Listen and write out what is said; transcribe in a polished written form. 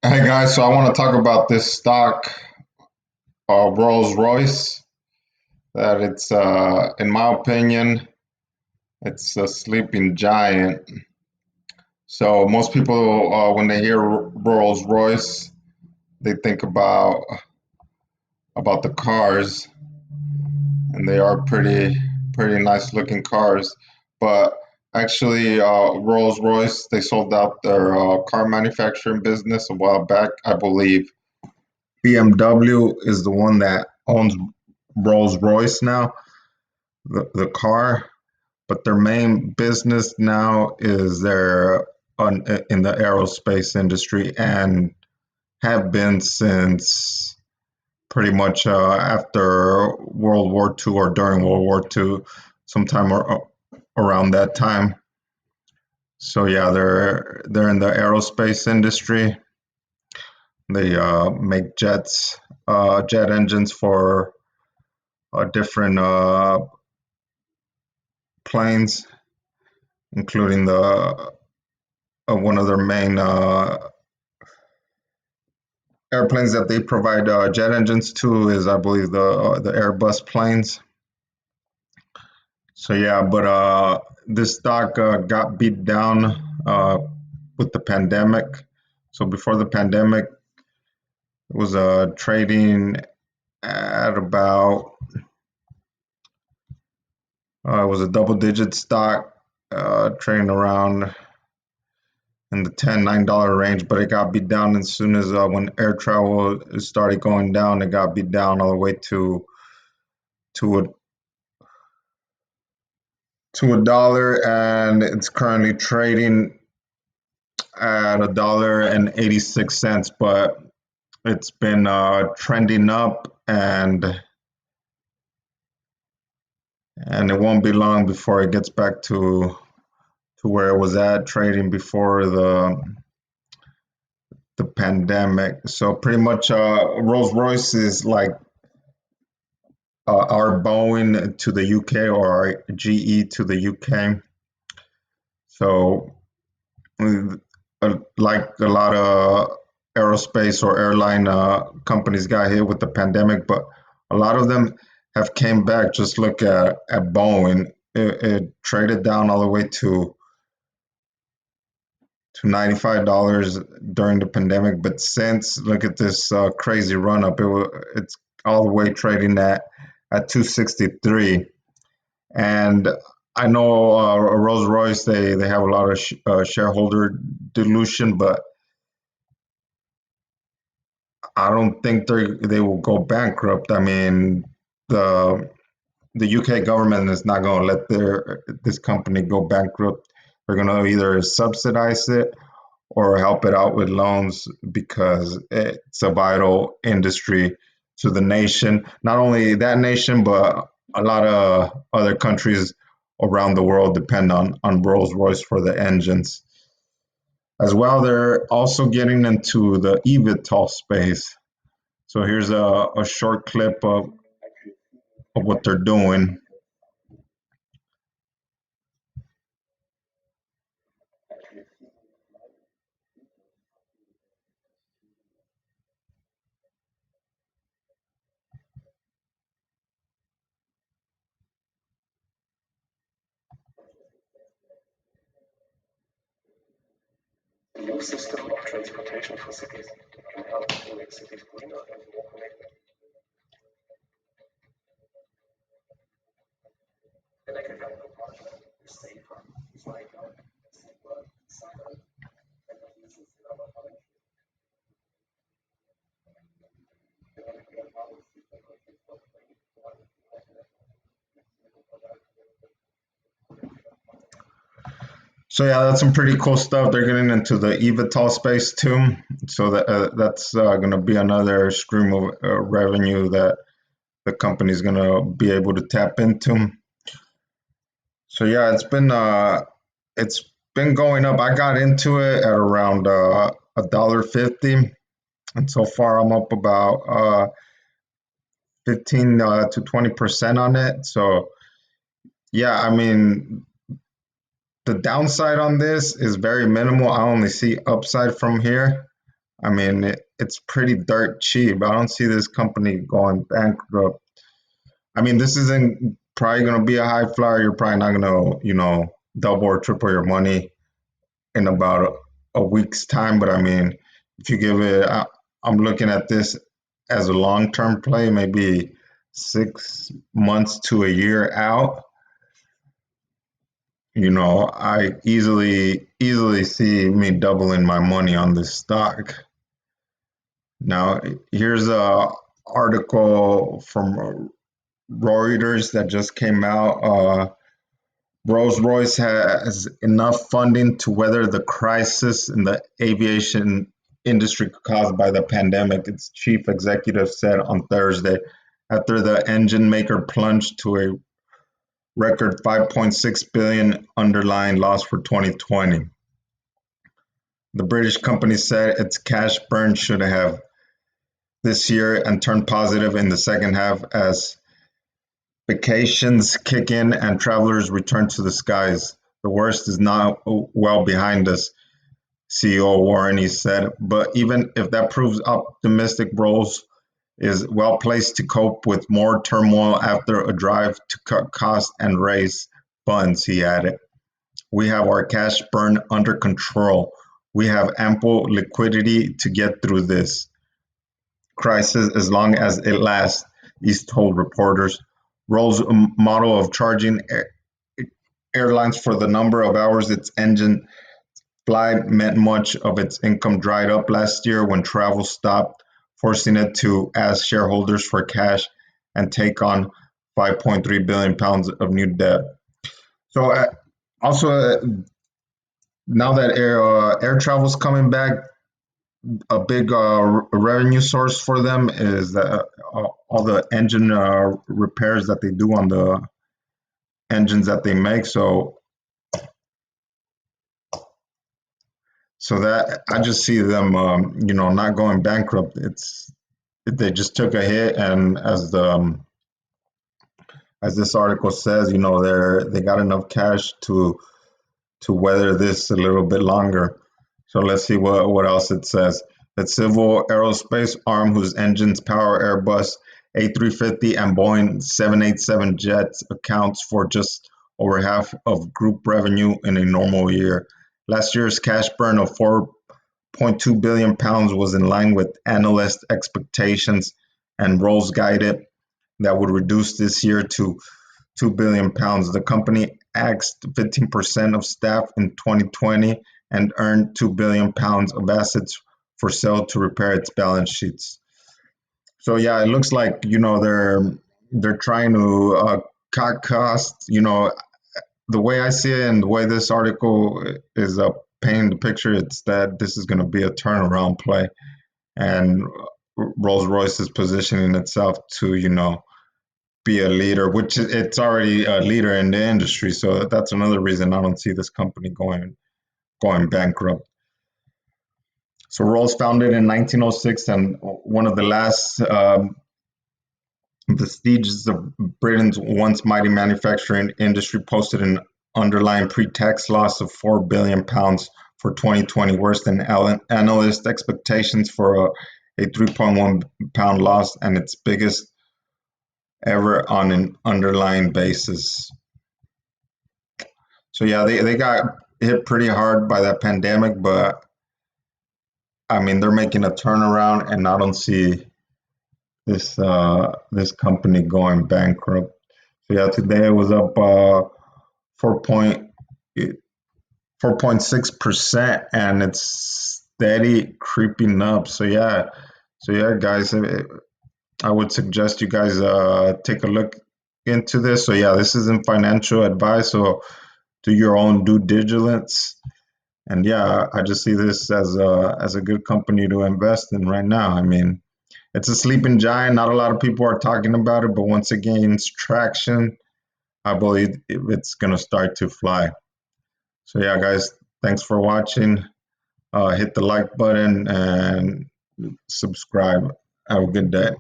Hey guys, so I want to talk about this stock, Rolls Royce. That it's, in my opinion, it's a sleeping giant. So most people, when they hear Rolls Royce, they think about the cars, and they are pretty nice looking cars. But actually, Rolls Royce they sold out their car manufacturing business a while back, I believe. BMW is the one that owns Rolls Royce now, the car, but their main business now is in the aerospace industry and have been since pretty much after World War II or during World War II, sometime around that time. So yeah, they're in the aerospace industry. They make jet engines for different planes, including the one of their main airplanes that they provide jet engines to is, I believe, the Airbus planes. So yeah, but this stock got beat down with the pandemic. So before the pandemic, it was trading at about it was a double-digit stock, trading around in the $9 range, but it got beat down as soon as when air travel started going down, it got beat down all the way to a $1, and it's currently trading at $1.86. But it's been trending up, and it won't be long before it gets back to where it was at trading before the pandemic. So pretty much, Rolls Royce is like our Boeing to the UK or our GE to the UK. So, like a lot of aerospace or airline companies got hit with the pandemic, but a lot of them have came back. Just look at Boeing. It traded down all the way to $95 during the pandemic, but since look at this crazy run up. It's all the way trading at 263. And I know Rolls Royce they have a lot of shareholder dilution, but I don't think they will go bankrupt. I mean, the the UK government is not going to let this company go bankrupt. They're going to either subsidize it or help it out with loans because it's a vital industry to the nation. Not only that nation, but a lot of other countries around the world depend on Rolls Royce for the engines. As well, they're also getting into the eVTOL space. So here's a short clip of what they're doing. So yeah, that's some pretty cool stuff. They're getting into the eVTOL space too. So that's going to be another stream of revenue that the company's going to be able to tap into. So yeah, it's been going up. I got into it at around $1.50, and so far I'm up about 15 to 20% on it. So yeah, I mean the downside on this is very minimal. I only see upside from here. I mean, it's pretty dirt cheap. I don't see this company going bankrupt. I mean, this isn't probably going to be a high flyer. You're probably not going to, double or triple your money in about a week's time. But I mean, if you give it, I'm looking at this as a long-term play, maybe 6 months to a year out. I easily see me doubling my money on this stock. Now, here's a article from Reuters that just came out. Rolls-Royce has enough funding to weather the crisis in the aviation industry caused by the pandemic, its chief executive said on Thursday, after the engine maker plunged to a record 5.6 billion underlying loss for 2020. The British company said its cash burn should have this year and turn positive in the second half as vacations kick in and travelers return to the skies. The worst is now well behind us, CEO Warren said. But even if that proves optimistic, Rolls is well placed to cope with more turmoil after a drive to cut costs and raise funds, he added. We have our cash burn under control. We have ample liquidity to get through this crisis as long as it lasts, East told reporters. Rolls' model of charging airlines for the number of hours its engine fly meant much of its income dried up last year when travel stopped, forcing it to ask shareholders for cash and take on 5.3 billion pounds of new debt. So also, now that air travel is coming back, a big revenue source for them is that all the engine repairs that they do on the engines that they make. So that I just see them, not going bankrupt. They just took a hit, and as this article says, they got enough cash to weather this a little bit longer. So let's see what else it says. The civil aerospace arm, whose engines power Airbus A350 and Boeing 787 jets, accounts for just over half of group revenue in a normal year. Last year's cash burn of 4.2 billion pounds was in line with analyst expectations, and Rolls guided that would reduce this year to 2 billion pounds. The company axed 15% of staff in 2020 and earned 2 billion pounds of assets for sale to repair its balance sheets. So yeah, it looks like they're trying to cut costs. The way I see it and the way this article is painting the picture, it's that this is going to be a turnaround play, and Rolls-Royce is positioning itself to be a leader, which it's already a leader in the industry. So that's another reason I don't see this company going bankrupt. So Rolls founded in 1906 and one of the last vestiges of Britain's once mighty manufacturing industry, posted an underlying pre-tax loss of 4 billion pounds for 2020, worse than analyst expectations for a 3.1 pound loss and its biggest ever on an underlying basis. So yeah, they got hit pretty hard by that pandemic, but I mean they're making a turnaround, and I don't see this company going bankrupt. So yeah, today it was up 4.6%, and it's steady creeping up. So yeah, guys, I would suggest you guys take a look into this. So yeah, this isn't financial advice, so do your own due diligence. And yeah, I just see this as a good company to invest in right now. I mean, it's a sleeping giant. Not a lot of people are talking about it, but once it gains traction, I believe it's gonna start to fly. So yeah, guys, thanks for watching. Hit the like button and subscribe. Have a good day.